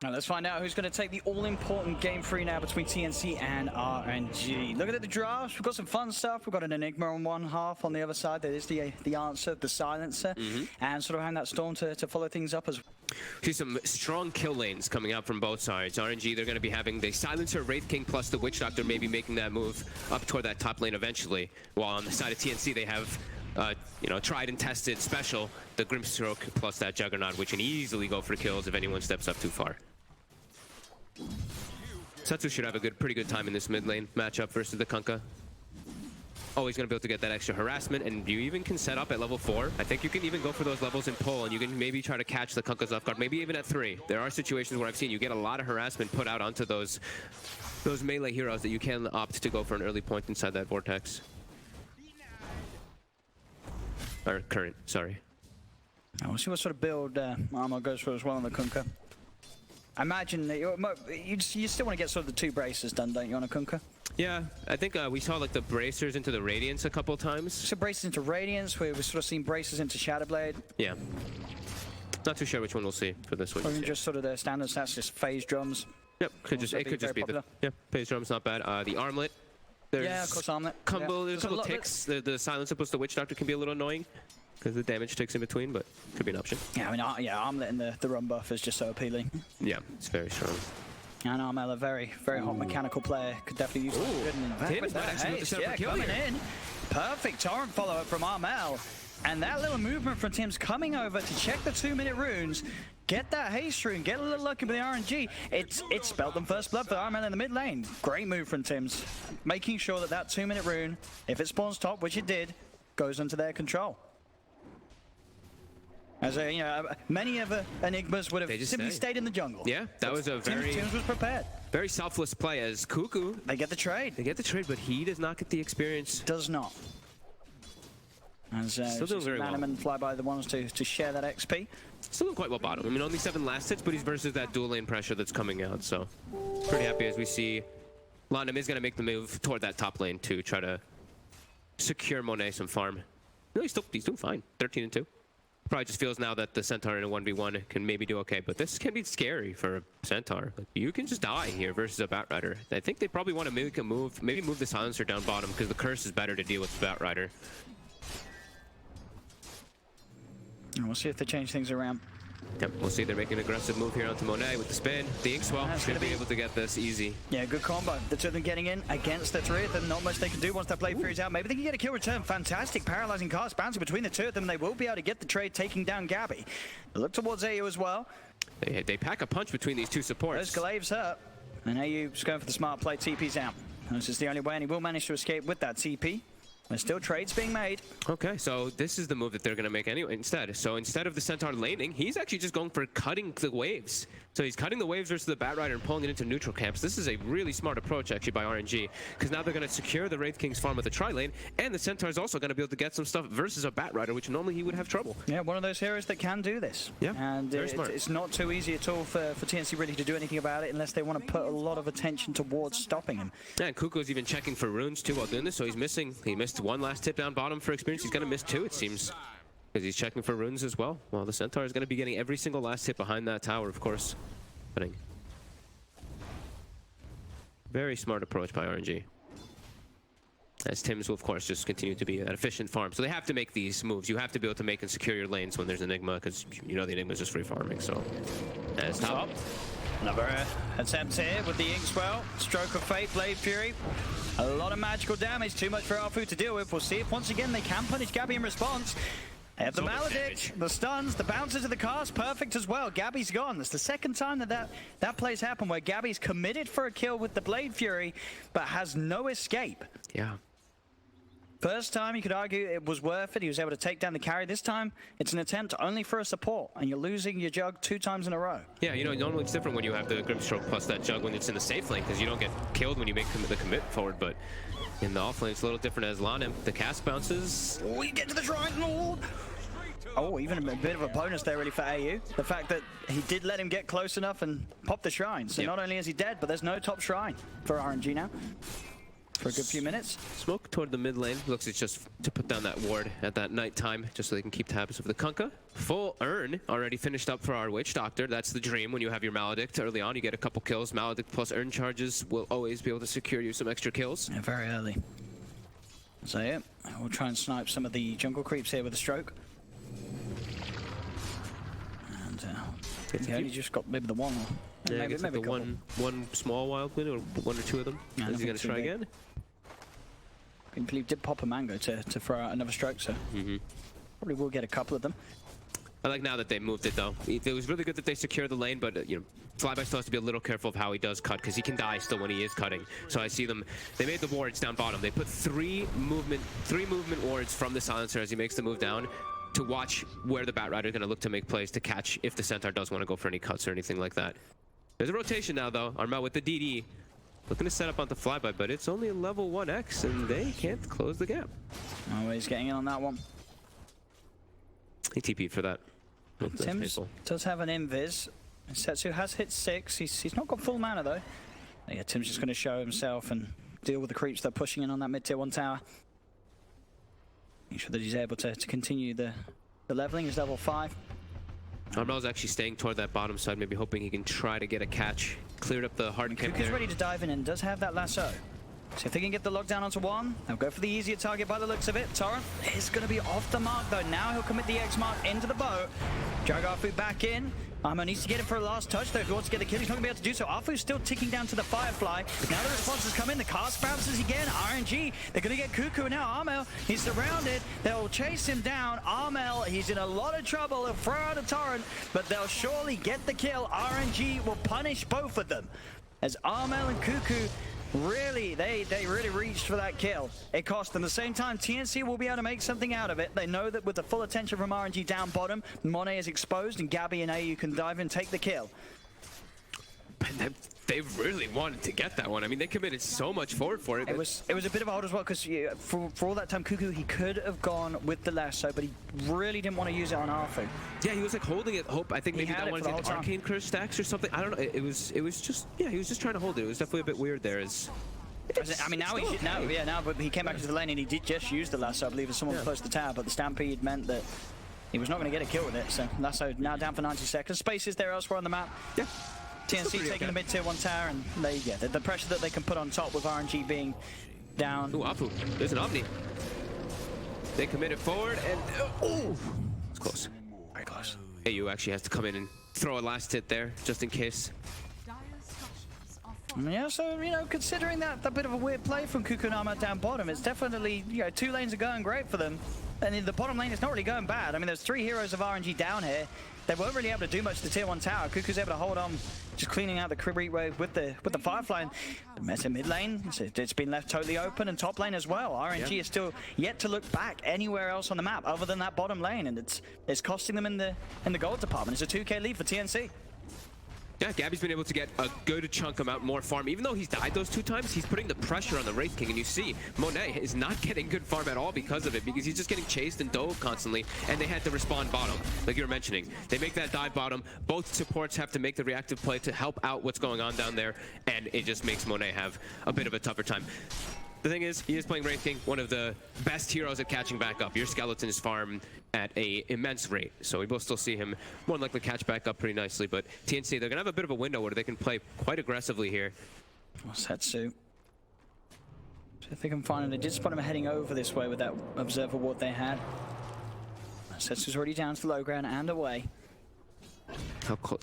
Now let's find out who's going to take the all-important game 3 now between TNC and RNG. Looking at the drafts, we've got some fun stuff. We've got an Enigma on one half. On the other side, there is the answer, the silencer, and sort of having that storm to follow things up as well. See some strong kill lanes coming out from both sides. RNG, they're going to be having the Silencer, Wraith King, plus the Witch Doctor maybe making that move up toward that top lane eventually. While on the side of TNC, they have tried and tested special, the Grimstroke plus that Juggernaut, which can easily go for kills if anyone steps up too far. Setsu should have a pretty good time in this mid lane matchup versus the Kunkka. Oh, he's going to be able to get that extra harassment, and you even can set up at level 4. I think you can even go for those levels in pull, and you can maybe try to catch the Kunkkas off guard, maybe even at 3. There are situations where I've seen you get a lot of harassment put out onto those melee heroes that you can opt to go for an early point inside that vortex. Or current, sorry. Now we'll see what sort of build Armor goes for as well on the Kunkka. I imagine that you still want to get sort of the 2 bracers done, don't you, on a Kunkka? Yeah, I think we saw like the bracers into the Radiance a couple times. So bracers into Radiance, we've sort of seen bracers into Shadowblade. Yeah. Not too sure which one we'll see for this one. Or even just sort of the standard stats, just phase drums. Yep, it could just be the phase drums, not bad. The armlet. Yeah, of course, armlet. There's a couple ticks. The Silencer plus the Witch Doctor can be a little annoying because the damage ticks in between, but could be an option. Yeah, I mean, armlet and the run buff is just so appealing. Yeah, it's very strong. And Armel, a very hot mechanical player, could definitely use it. Coming in. Perfect torrent follow-up from Armel. And that little movement from Tim's coming over to check the 2-minute runes, get that haste rune, get a little lucky with the RNG. It spelled them first blood for Armel in the mid lane. Great move from Tim's, making sure that that 2-minute rune, if it spawns top, which it did, goes into their control. As many of the Enigmas would have simply stayed in the jungle. Yeah, that was a Tim's was prepared. Very selfless play as Cuckoo. They get the trade. But he does not get the experience. Does not. As still doing very well. And Flyby the ones to share that XP. Still doing quite well bottom. I mean, only 7 last hits, but he's versus that dual lane pressure that's coming out. So pretty happy as we see London is going to make the move toward that top lane to try to secure Monet some farm. No, he's doing fine. 13-2. Probably just feels now that the Centaur in a 1v1 can maybe do okay, but this can be scary for a Centaur. Like, you can just die here versus a Batrider. I think they probably want to make a move, maybe move the Silencer down bottom because the Curse is better to deal with Batrider. And we'll see if they change things around. Yep, we'll see. They're making an aggressive move here onto Monet with the spin. The Inkswell is going to be able to get this easy. Yeah, good combo. The 2 of them getting in against the 3 of them. Not much they can do once that Blade Fury's out. Maybe they can get a kill return. Fantastic paralyzing cast bouncing between the 2 of them. They will be able to get the trade, taking down Gabby. They look towards AU as well. They pack a punch between these 2 supports. There's Glaive's hurt. And AU's going for the smart play. TP's out. This is the only way, and he will manage to escape with that TP. There's still trades being made. Okay, so this is the move that they're going to make anyway instead. So instead of the Centaur laning, he's actually just going for cutting the waves. So he's cutting the waves versus the Batrider and pulling it into neutral camps. This is a really smart approach actually by RNG, because now they're going to secure the Wraith King's farm with the tri-lane, and the Centaur is also going to be able to get some stuff versus a Batrider, which normally he would have trouble. Yeah, one of those heroes that can do this. Yeah, and very smart. It's not too easy at all for TNC really to do anything about it unless they want to put a lot of attention towards stopping him. Yeah, and Kuko's even checking for runes too while doing this, so he missed 1 last tip down bottom for experience. He's going to miss 2, it seems, because he's checking for runes as well. Well, the Centaur is going to be getting every single last hit behind that tower, of course. Very smart approach by RNG. As Tim's will, of course, just continue to be an efficient farm. So they have to make these moves. You have to be able to make and secure your lanes when there's Enigma, because you know the Enigma is just free farming. So, as top. Another attempt here with the Inkswell. Stroke of Fate, Blade Fury. A lot of magical damage, too much for Alfu to deal with. We'll see if once again they can punish Gabby in response. They have the Maledict, the stuns, the bounces of the cast, perfect as well. Gabby's gone. It's the second time that play's happened where Gabby's committed for a kill with the Blade Fury, but has no escape. Yeah. First time, you could argue it was worth it. He was able to take down the carry. This time, it's an attempt only for a support, and you're losing your Jug 2 times in a row. Yeah, you know, normally it's different when you have the Grimstroke plus that Jug when it's in the safe lane, because you don't get killed when you make the commit forward, but in the off lane, it's a little different as Lanem. The cast bounces. Oh, you get to the Shrine Lord! Oh, even a bit of a bonus there really for AU. The fact that he did let him get close enough and pop the Shrine. So not only is he dead, but there's no top Shrine for RNG now. for a good few minutes. Smoke toward the mid lane. Looks it's just to put down that ward at that night time, just so they can keep tabs of the Kunkka. Full Urn already finished up for our Witch Doctor. That's the dream when you have your Maledict early on. You get a couple kills. Maledict plus Urn charges will always be able to secure you some extra kills. Yeah, very early. So yeah, we'll try and snipe some of the jungle creeps here with a stroke. And he only just got maybe the one. Yeah, maybe like the one small wild win, or one or two of them. Yeah, Is he going to try again? I believe did pop a mango to throw out another stroke, so probably will get a couple of them. I like now that they moved it though. It was really good that they secured the lane, but you know, Flyby still has to be a little careful of how he does cut, because he can die still when he is cutting. So I see them. They made the wards down bottom. They put three movement wards from the silencer as he makes the move down, to watch where the Bat Rider is going to look to make plays to catch if the Centaur does want to go for any cuts or anything like that. There's a rotation now though. Armel with the DD. Looking to set up onto Flyby, but it's only a level 1x and they can't close the gap. Oh, he's getting in on that one. He TP'd for that. Tims does have an invis. Setsu has hit 6. He's not got full mana though. Yeah, Tim's just going to show himself and deal with the creeps that are pushing in on that mid-tier 1 tower. Make sure that he's able to continue the leveling. He's level 5. Armel's actually staying toward that bottom side, maybe hoping he can try to get a catch. Cleared up the hard camp there. Kuku's ready to dive in and does have that lasso. So if they can get the lockdown onto one, they'll go for the easier target by the looks of it. Torrent is going to be off the mark though. Now he'll commit the X mark into the boat. Jagafu back in. Armo needs to get it for a last touch though. If he wants to get the kill, he's not going to be able to do so. Arfu's still ticking down to the Firefly. Now the responses come in. The cast bounces again. RNG. They're going to get Kuku now. Armel, he's surrounded. They'll chase him down. Armel, he's in a lot of trouble. He'll throw out a Torrent, but they'll surely get the kill. RNG will punish both of them. As Armel and Kuku really, they really reached for that kill. It cost them. At the same time, TNC will be able to make something out of it. They know that with the full attention from RNG down bottom, Monet is exposed, and Gabby and AU can dive and take the kill. They really wanted to get that one. I mean, they committed so much forward for it. It was a bit of a hold as well, because for all that time, Kuku, he could have gone with the lasso, but he really didn't want to use it on Arfu. Yeah, he was like holding it. Hope I think maybe that one was arcane curse stacks or something. I don't know. It was just, yeah, he was just trying to hold it. It was definitely a bit weird there. I mean, now but he came back into the lane and he did just use the lasso. I believe as someone was close to the tower, but the stampede meant that he was not going to get a kill with it. So lasso now down for 90 seconds. Space is there elsewhere on the map. Yeah. TNC taking the mid-tier 1 tower, and the pressure that they can put on top with RNG being down. Ooh, Apu. There's an Omni. They committed forward, and it's close. Very close. AU actually has to come in and throw a last hit there, just in case. Yeah, so, you know, considering that bit of a weird play from Kuku and Armel down bottom, it's definitely, you know, 2 lanes are going great for them. And in the bottom lane, it's not really going bad. I mean, there's 3 heroes of RNG down here. They weren't really able to do much to the tier 1 tower. Kuku's able to hold on, just cleaning out the creep wave with the Firefly. Meta mid lane, it's been left totally open, and top lane as well. RNG is still yet to look back anywhere else on the map other than that bottom lane, and it's costing them in the gold department. It's a 2K lead for TNC. Yeah, Gabby's been able to get a good chunk amount more farm. Even though he's died those 2 times, he's putting the pressure on the Wraith King. And you see, Monet is not getting good farm at all because of it, because he's just getting chased and dove constantly, and they had to respawn bottom, like you were mentioning. They make that dive bottom. Both supports have to make the reactive play to help out what's going on down there, and it just makes Monet have a bit of a tougher time. The thing is, he is playing Wraith King, one of the best heroes at catching back up. Your skeleton is farmed at an immense rate, so we will still see him more than likely catch back up pretty nicely. But TNC, they're going to have a bit of a window where they can play quite aggressively here. Setsu. So if they can find him, they did spot him heading over this way with that observer ward they had. Setsu's already down to the low ground and away.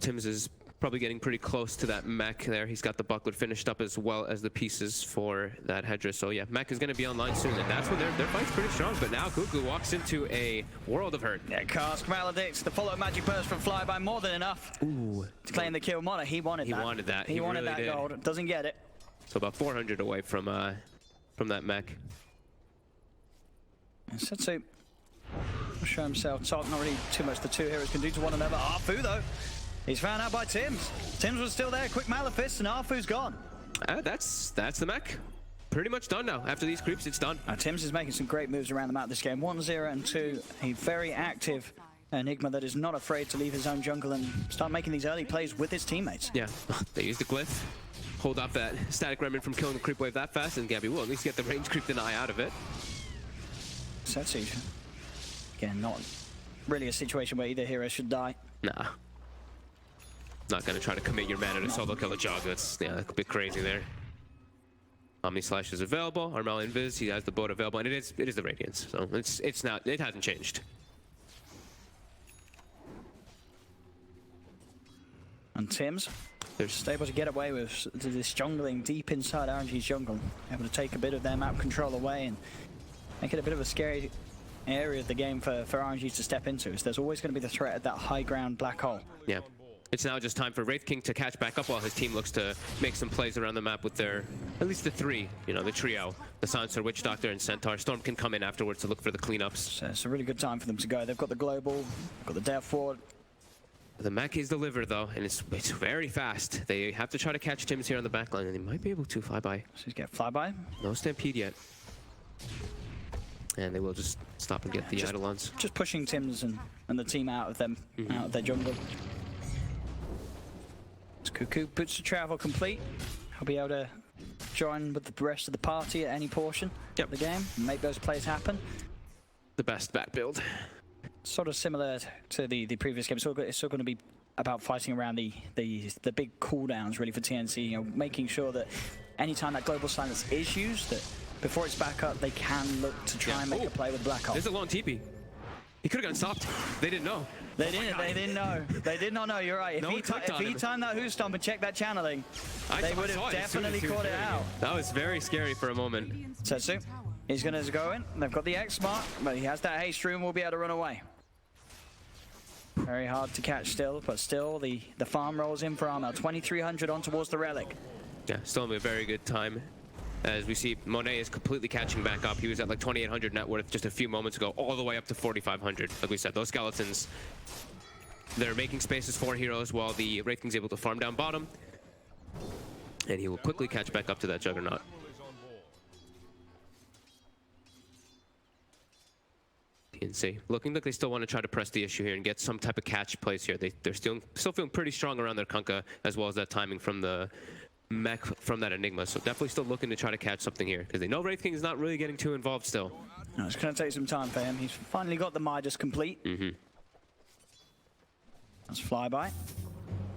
Tims is probably getting pretty close to that mech there. He's got the buckler finished up as well as the pieces for that Hedra. So yeah, mech is going to be online soon, and that's when their fight's pretty strong. But now Kuku walks into a world of hurt. Yeah, cast Maledicts. The follow-up magic burst from Flyby, more than enough. Ooh. To claim the kill. Mono, he wanted that. He wanted that. He wanted really that did. gold. Doesn't get it. So about 400 away from that mech. Setsu show himself top. Not really too much the 2 heroes can do to one another. Arfu though. He's found out by Tims. Tims was still there. Quick Malefice, and Arfu's gone. That's the mech. Pretty much done now. After these creeps, it's done. Tims is making some great moves around the map this game. 1-0 and 2. A very active Enigma that is not afraid to leave his own jungle and start making these early plays with his teammates. Yeah, they used the glyph. hold off that static remnant from killing the creep wave that fast, and Gabby will at least get the range creep deny out of it. Setsu, again, not really a situation where either hero should die. Nah. Not gonna try to commit your mana to solo kill a jog. That's a bit crazy there. Omni Slash is available. Armel Invis, he has the boat available, and it is the Radiance, so it hasn't changed. And Tim's, they're just able to get away with this jungling deep inside RNG's jungle, able to take a bit of their map control away and make it a bit of a scary area of the game for RNG to step into. So there's always going to be the threat of that high ground black hole. Yeah. It's now just time for Wraith King to catch back up while his team looks to make some plays around the map with their, at least the three, you know, the trio. The Silencer, Witch Doctor, and Centaur. Storm can come in afterwards to look for the cleanups. So it's a really good time for them to go. They've got the global, got the Death Ward. The mech is delivered though, and it's very fast. They have to try to catch Tims here on the back line, and they might be able to flyby. So he's get flyby. No Stampede yet. And they will just stop and get the Eidolons. Just pushing Tims and the team out of them, out of their jungle. Cuckoo puts the travel complete. He'll be able to join with the rest of the party at any portion of the game and make those plays happen. The best back build. Sort of similar to the previous game. It's still going to be about fighting around the big cooldowns really for TNC. You know, making sure that anytime that global silence is used, that before it's back up, they can look to try and make a play with Black Hole. There's a long TP. He could have gotten stopped. They didn't know. They didn't. They didn't know. They did not know. You're right. If he timed that Who Stomp and checked that channeling, they would have definitely caught it out. That was very scary for a moment. Setsu, he's going to go in. They've got the X mark, but he has that haste room. Will be able to run away. Very hard to catch still, but still the farm rolls in for Armel. 2,300 on towards the relic. Yeah, still having a very good time. As we see, Monet is completely catching back up. He was at like 2,800 net worth just a few moments ago, all the way up to 4,500. Like we said, those skeletons, they're making spaces for heroes while the Wraith King's able to farm down bottom. And he will quickly catch back up to that Juggernaut. TNC looking like they still want to try to press the issue here and get some type of catch plays here. They're still feeling pretty strong around their Kunkka, as well as that timing from the mech from that Enigma, so definitely still looking to try to catch something here because they know Wraith King is not really getting too involved still. No, it's going to take some time for him. He's finally got the Midas complete. That's flyby.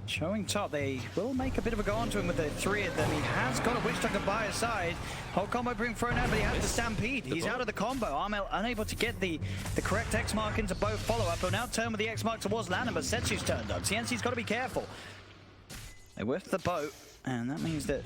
Showing top, they will make a bit of a go onto him with the three of them. He has got a Witch Doctor by his side. Whole combo being thrown out, but he has the Stampede. He's out of the combo. Armel unable to get the correct X mark into both follow-up. He'll now turn with the X mark towards Landon, but Setsu's turned up. TNC's got to be careful. They whiff the boat. And that means that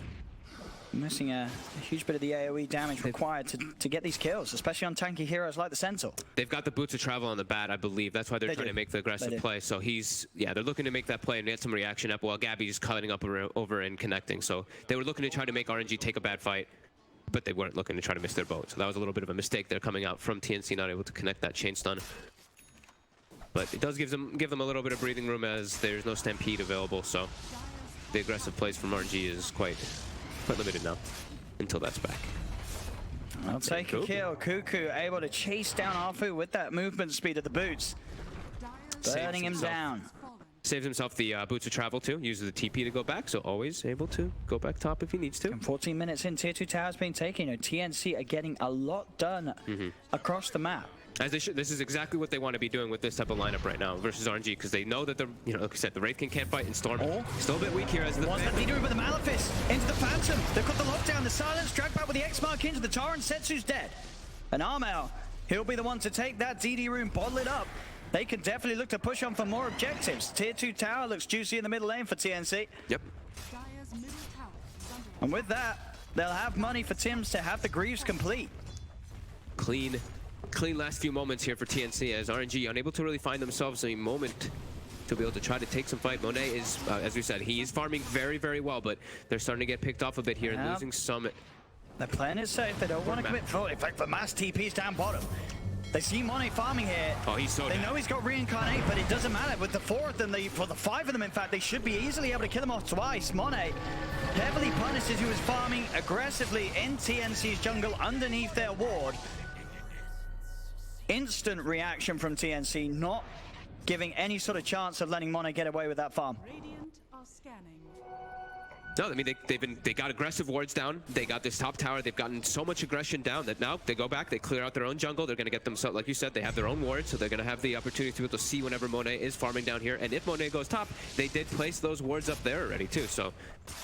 missing a huge bit of the AoE damage required to get these kills, especially on tanky heroes like the Centaur. They've got the boots of travel on the bat, I believe. That's why they're trying to make the aggressive play. So they're looking to make that play and get some reaction up while Gabby's cutting up over and connecting. So they were looking to try to make RNG take a bad fight, but they weren't looking to try to miss their boat. So that was a little bit of a mistake there coming out from TNC, not able to connect that chain stun. But it does give them a little bit of breathing room as there's no Stampede available. So the aggressive plays from RNG is quite limited now, until that's back. I'll take a kill. Cuckoo able to chase down Arfu with that movement speed of the boots. Burning him down. Saves himself the boots of travel too, uses the TP to go back, so always able to go back top if he needs to. And 14 minutes in, tier 2 towers being taken. You know, TNC are getting a lot done across the map. As they should. This is exactly what they want to be doing with this type of lineup right now versus RNG, because they know that they're, like I said, the Wraith King can't fight, and Storm still a bit weak here as the leader with the Malefice into the Phantom. They've got the lockdown, the silence, dragged back with the X mark into the Torrent. Setsu's dead. And Armel, he'll be the one to take that DD room, bottle it up. They can definitely look to push on for more objectives. Tier 2 tower looks juicy in the middle lane for TNC. Yep. And with that, they'll have money for Tims to have the Greaves complete. Clean last few moments here for TNC as RNG unable to really find themselves a moment to be able to try to take some fight. Monet is, as we said, he is farming very, very well, but they're starting to get picked off a bit here and losing some. They're playing it safe. They don't want to commit full. In fact, the mass TP's down bottom. They see Monet farming here. Oh, he's so They know he's got Reincarnate, but it doesn't matter. With the 4 of them, for the 5 of them, in fact, they should be easily able to kill them off twice. Monet heavily punishes who is farming aggressively in TNC's jungle underneath their ward. Instant reaction from TNC, not giving any sort of chance of letting Monet get away with that farm. No, I mean, they got aggressive wards down. They got this top tower. They've gotten so much aggression down that now they go back, they clear out their own jungle. They're going to get themselves, like you said, they have their own wards, so they're going to have the opportunity to be able to see whenever Monet is farming down here. And if Monet goes top, they did place those wards up there already too. So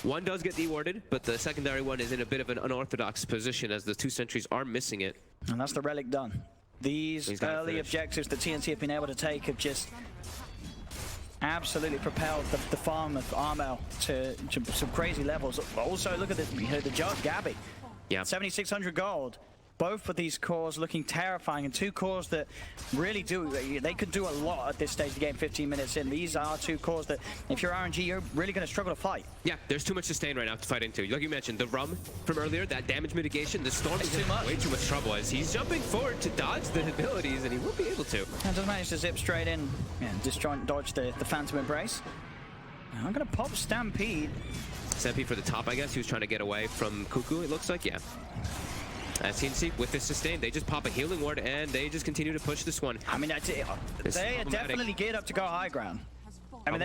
one does get dewarded, but the secondary one is in a bit of an unorthodox position as the 2 sentries are missing it. And that's the relic done. These early objectives that TNC have been able to take have just absolutely propelled the farm of Armel to some crazy levels. Also, look at this, you know, the judge, Gabby. Yeah. 7,600 gold. Both of these cores looking terrifying, and 2 cores that really they could do a lot at this stage of the game, 15 minutes in. These are 2 cores that, if you're RNG, you're really going to struggle to fight. Yeah, there's too much sustain right now to fight into. Like you mentioned, the rum from earlier, that damage mitigation, the Storm is in way too much trouble as he's jumping forward to dodge the abilities, and he will be able to. And just managed to zip straight in, disjoint dodge the Phantom Embrace. I'm going to pop Stampede. Stampede for the top, I guess. He was trying to get away from Cuckoo, it looks like, yeah. As TNC, with this sustain, they just pop a healing ward and they just continue to push this one. I mean, they are definitely geared up to go high ground. I mean,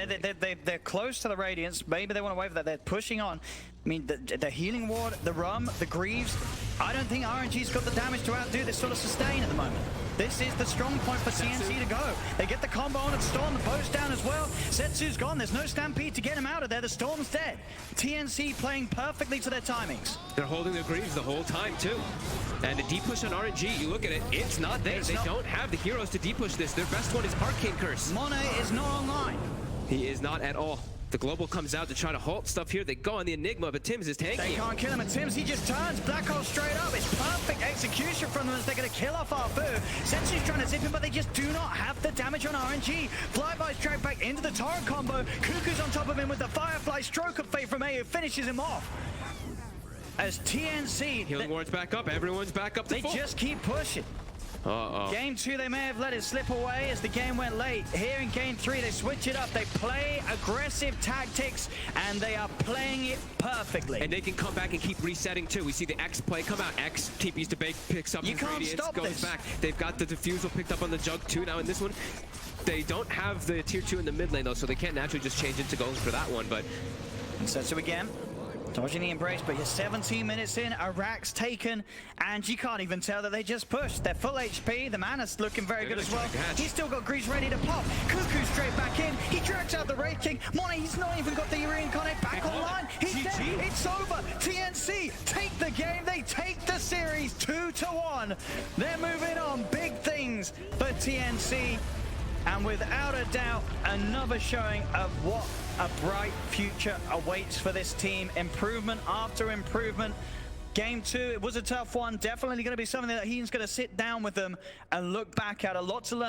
they're close to the Radiance. Maybe they want to wait for that. They're pushing on. I mean, the healing ward, the Rum, the Greaves. I don't think RNG's got the damage to outdo this sort of sustain at the moment. This is the strong point for TNC to go. They get the combo on at Storm, the bow's down as well. Setsu's gone, there's no Stampede to get him out of there. The Storm's dead. TNC playing perfectly to their timings. They're holding their Greaves the whole time too. And a deep push on RNG, you look at it, it's not there. They don't have the heroes to deep push this. Their best one is Arcane Curse. Monet is not online. He is not at all. The Global comes out to try to halt stuff here. They go on the Enigma, but Tims is tanking. They can't kill him, and Tims, he just turns Black Hole straight up. It's perfect execution from them as they're going to kill off Arfu. Sensu's trying to zip him, but they just do not have the damage on RNG. Flyby's dragged back into the torrent combo. Cuckoo's on top of him with the Firefly. Stroke of Fate from AU finishes him off. As TNC... Healing ward's back up. Everyone's back up to full. They just keep pushing. Game 2, they may have let it slip away as the game went late. Here in Game 3, they switch it up. They play aggressive tactics, and they are playing it perfectly. And they can come back and keep resetting, too. We see the X play come out. X, TP's debate, picks up. You can't stop goes this. Back. They've got the Diffusal picked up on the Jug, too. Now in this one, they don't have the Tier 2 in the mid lane, though, so they can't naturally just change into going for that one, but... And Setsu again. Dodging the Embrace, but you're 17 minutes in, Iraq's taken, and you can't even tell that they just pushed. They're full HP, the Mana's looking very good as well. He's still got Grease ready to pop. Cuckoo straight back in, he drags out the Wraith King. Monet, he's not even got the Reincarnate back online. He's dead, it's over. TNC take the game, they take the series 2-1. They're moving on, big things for TNC. And without a doubt, another showing of what a bright future awaits for this team. Improvement after improvement. Game 2, it was a tough one. Definitely going to be something that he's going to sit down with them and look back at. A lot to learn.